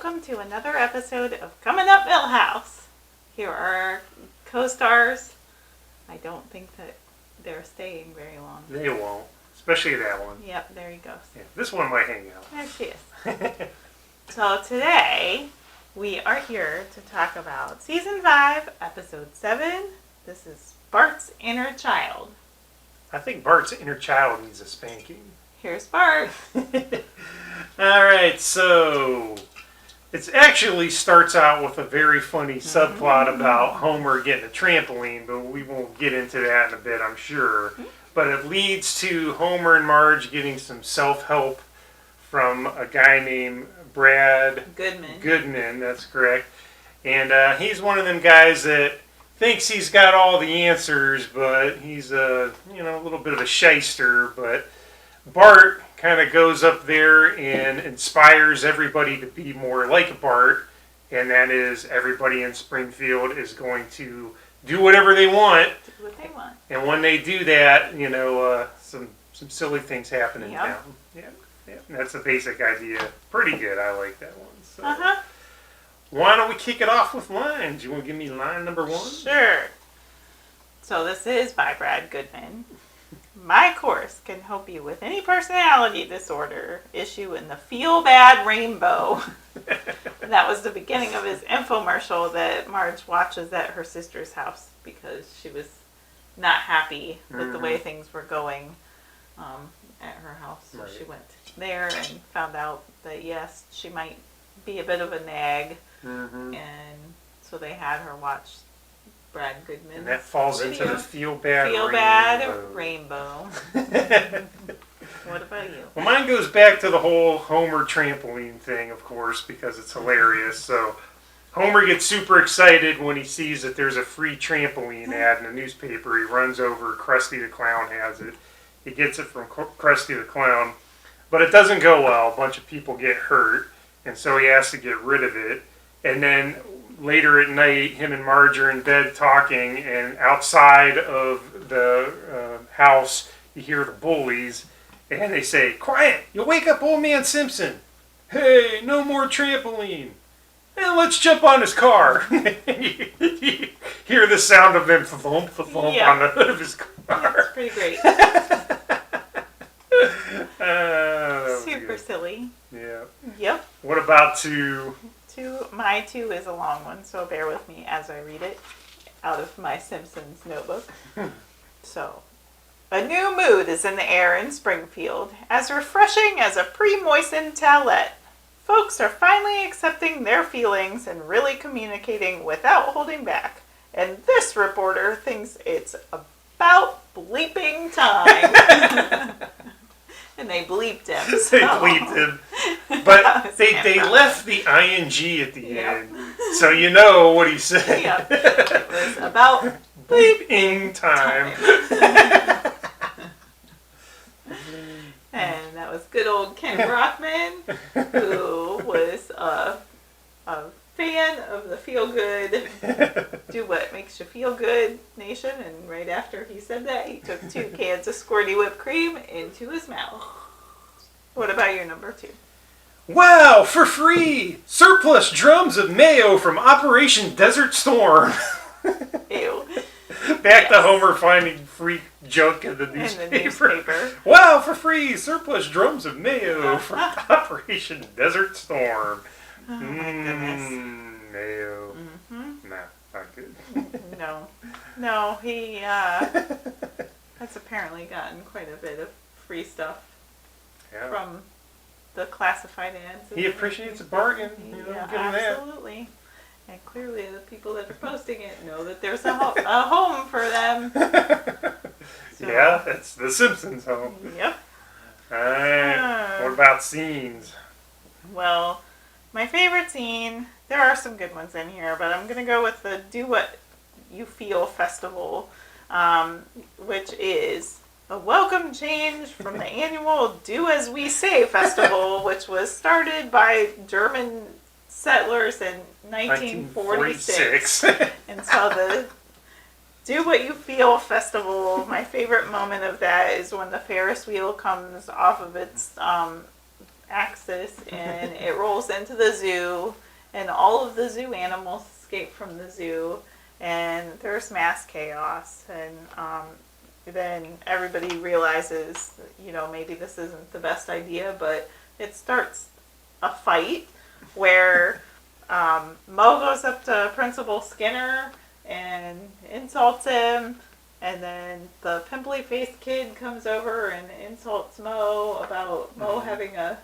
welcome to another episode of Coming Up Milhouse. Here are our co-stars. I don't think that they're staying very long. They won't, especially that one. Yep, there he goes. Yeah, this one might hang out. There she is. So today, we are here to talk about Season 5, Episode 7. This is Bart's Inner Child. I think Bart's inner child needs a spanking. Here's Bart. Alright, so it actually starts out with a very funny subplot about Homer getting a trampoline, but we won't get into that in a bit, I'm sure. But it leads to Homer and Marge getting some self-help from a guy named Brad Goodman, that's correct. And he's one of them guys that thinks he's got all the answers, but he's a little bit of a shyster. But Bart kind of goes up there and inspires everybody to be more like Bart, and that is everybody in Springfield is going to do whatever they want. Do what they want. And when they do that, some silly things happen in town. Yeah, that's the basic idea. Pretty good. I like that one. So. Why don't we kick it off with lines? You want to give me line number 1? Sure. So this is by Brad Goodman. My course can help you with any personality disorder issue in the Feel Bad Rainbow. That was the beginning of his infomercial that Marge watches at her sister's house because she was not happy with the way things were going at her house. So she went there and found out that yes, she might be a bit of a nag. And so they had her watch Brad Goodman. And that falls into the Feel Bad Rainbow. What about you? Well, mine goes back to the whole Homer trampoline thing, of course, because it's hilarious. So Homer gets super excited when he sees that there's a free trampoline ad in the newspaper. He runs over. Krusty the Clown has it. He gets it from Krusty the Clown. But it doesn't go well. A bunch of people get hurt. And so he has to get rid of it. And then later at night, him and Marge are in bed talking, and outside of the house, you hear the bullies, and they say, "Quiet! You'll wake up old man Simpson. Hey, no more trampoline. And let's jump on his car." You hear the sound of them thump on the hood of his car. Yeah, it's pretty great. Super silly. Yeah. Yep. What about 2? My 2 is a long one, so bear with me as I read it out of my Simpsons notebook. So, a new mood is in the air in Springfield, as refreshing as a pre-moistened towelette. Folks are finally accepting their feelings and really communicating without holding back. And this reporter thinks it's about bleeping time. And they bleeped him. So. They bleeped him. But they left the ing at the end. So you know what he said. Yep. It was about bleeping time. And that was good old Ken Brockman, who was a fan of the Feel Good, do what makes you feel good nation. And right after he said that, he took 2 cans of squirty whipped cream into his mouth. What about your number 2? Wow, for free! Surplus drums of mayo from Operation Desert Storm. Ew. Back to Homer finding free junk in the newspaper. Wow, for free! Surplus drums of mayo from Operation Desert Storm. Oh my goodness. Mayo. Nah, not good. No, he has apparently gotten quite a bit of free stuff from the classified ads. He appreciates a bargain. Absolutely. And clearly the people that are posting it know that there's a home for them. So. Yeah, that's the Simpsons home. Yep. Alright, what about scenes? Well, my favorite scene, there are some good ones in here, but I'm going to go with the Do What You Feel festival, which is a welcome change from the annual Do As We Say festival, which was started by German settlers in 1946. And so the Do What You Feel festival, my favorite moment of that is when the Ferris wheel comes off of its axis, and it rolls into the zoo, and all of the zoo animals escape from the zoo, and there's mass chaos, and then everybody realizes, maybe this isn't the best idea, but it starts a fight where Mo goes up to Principal Skinner and insults him, and then the pimply-faced kid comes over and insults Mo about Mo having an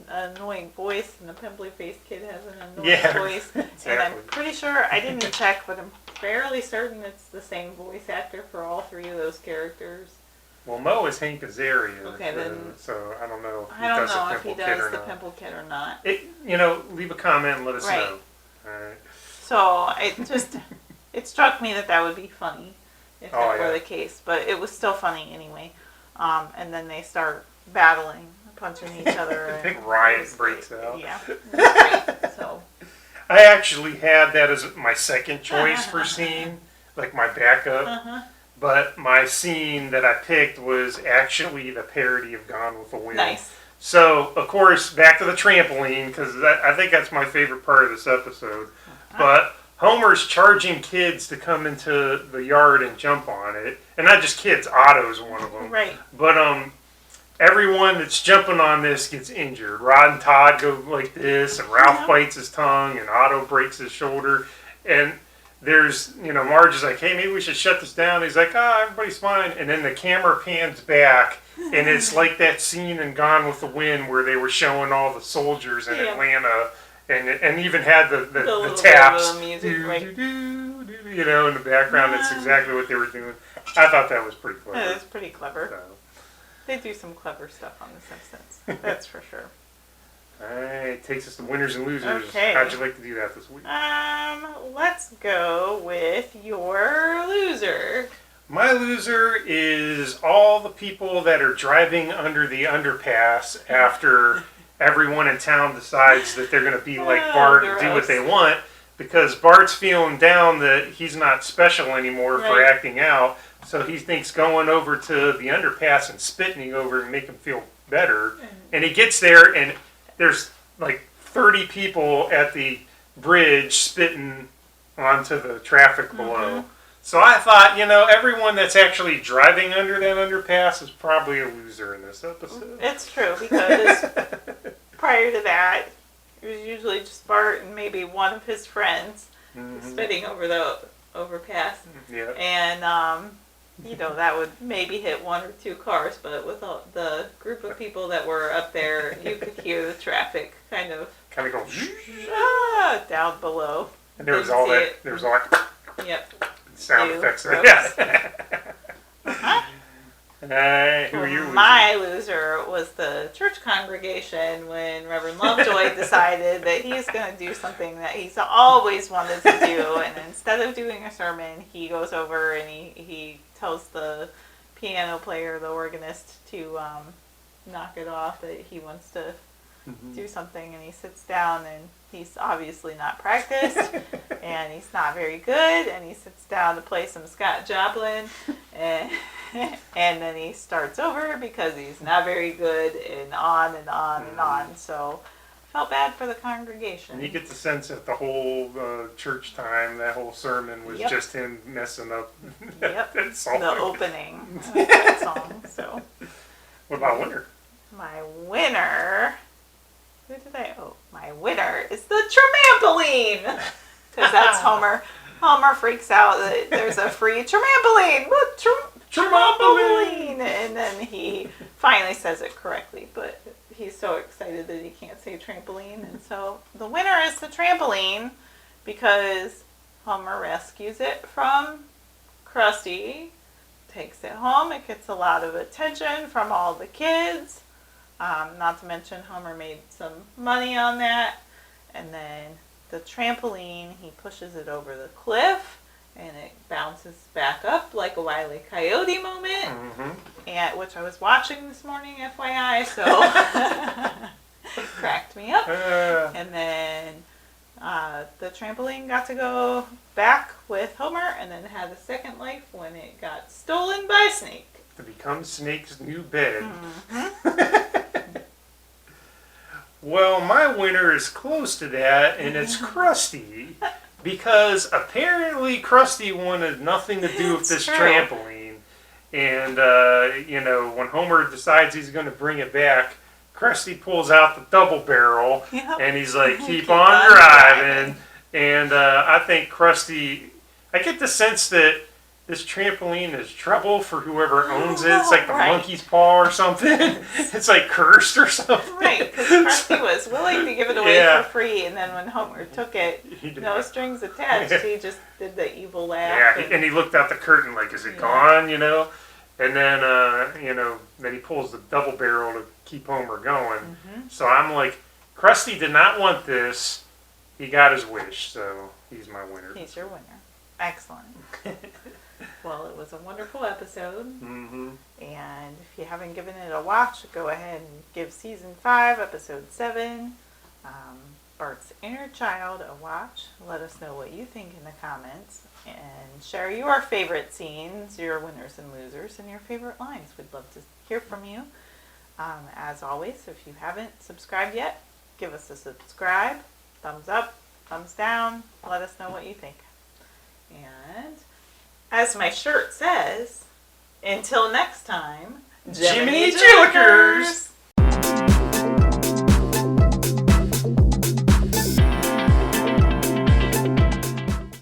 annoying voice, and the pimply-faced kid has an annoying voice. Exactly. And I'm pretty sure, I didn't check, but I'm fairly certain it's the same voice actor for all three of those characters. Well, Mo is Hank Azaria. Okay, then. So I don't know if I don't know if he does the pimple kid or not. Leave a comment and let us Right. know. All right. So it struck me that would be funny if that were the case, but it was still funny anyway. And then they start battling, punching each other. A big riot breaks out. Yeah, it was great. So I actually had that as my second choice for scene, like my backup. But my scene that I picked was actually the parody of Gone with the Wind. Nice. So, of course, back to the trampoline, because I think that's my favorite part of this episode. But Homer's charging kids to come into the yard and jump on it. And not just kids, Otto's one of them. Right. But everyone that's jumping on this gets injured. Rod and Todd go like this, and Ralph bites his tongue, and Otto breaks his shoulder. And there's, Marge is like, hey, maybe we should shut this down. He's like, everybody's fine. And then the camera pans back, and it's like that scene in Gone with the Wind where they were showing all the soldiers in Atlanta, and even had the taps, music, right. in the background. That's exactly what they were doing. I thought that was pretty clever. Yeah, it's pretty clever. So. They do some clever stuff on The Simpsons. That's for sure. All right, takes us to winners and losers. Okay. How'd you like to do that this week? Let's go with your loser. My loser is all the people that are driving under the underpass after everyone in town decides that they're going to be like Bart and do what they want, because Bart's feeling down that he's not special anymore for acting out, so he thinks going over to the underpass and spitting over and make him feel better. And he gets there, and there's like 30 people at the bridge spitting onto the traffic below. So I thought, everyone that's actually driving under that underpass is probably a loser in this episode. It's true, because prior to that, it was usually just Bart and maybe one of his friends spitting over the overpass. Yeah. And, that would maybe hit one or two cars, but with all the group of people that were up there, you could hear the traffic kind of go down below. And there was all that. Yep. Sound effects. Gross. Yeah. Who are you? My loser was the church congregation when Reverend Lovejoy decided that he's going to do something that he's always wanted to do, and instead of doing a sermon, he goes over and he tells the piano player, the organist, to knock it off, that he wants to do something, and he sits down, and he's obviously not practiced, and he's not very good, and he sits down to play some Scott Joplin, and then he starts over because he's not very good, and on and on and on. So I felt bad for the congregation. And you get the sense that the whole church time, that whole sermon was just him messing up that song. The opening of that song. So what about winner? My winner... Who did I... Oh, my winner is the trampoline! Because that's Homer. Homer freaks out that there's a free trampoline! Trampoline! And then he finally says it correctly, but he's so excited that he can't say trampoline. And so the winner is the trampoline, because Homer rescues it from Krusty, takes it home, it gets a lot of attention from all the kids. Not to mention Homer made some money on that. And then the trampoline, he pushes it over the cliff, and it bounces back up like a Wile E. Coyote moment, and which I was watching this morning, FYI, so it cracked me up. And then the trampoline got to go back with Homer, and then had a second life when it got stolen by Snake. To become Snake's new bed. Well, my winner is close to that, and it's Krusty. Because apparently Krusty wanted nothing to do with It's this true. trampoline. And, when Homer decides he's going to bring it back, Krusty pulls out the double barrel, Yep. and he's like, keep on driving. And I think Krusty, I get the sense that this trampoline is trouble for whoever owns it. It's like the Right. monkey's paw or something. It's like cursed or something. Right, because Krusty was willing to give it away Yeah. for free, and then when Homer took it, He did. no strings attached, he just did the evil laugh. Yeah, and he looked out the curtain like, is it Yeah. gone, And then, then he pulls the double barrel to keep Homer going. Mm-hmm. So I'm like, Krusty did not want this. He got his wish, so he's my winner. He's your winner. Excellent. Well, it was a wonderful episode, Mm-hmm. and if you haven't given it a watch, go ahead and give Season 5, Episode 7, Bart's Inner Child a watch. Let us know what you think in the comments, and share your favorite scenes, your winners and losers, and your favorite lines. We'd love to hear from you. As always, if you haven't subscribed yet, give us a subscribe, thumbs up, thumbs down, let us know what you think. And as my shirt says, until next time, Jiminy Jokers!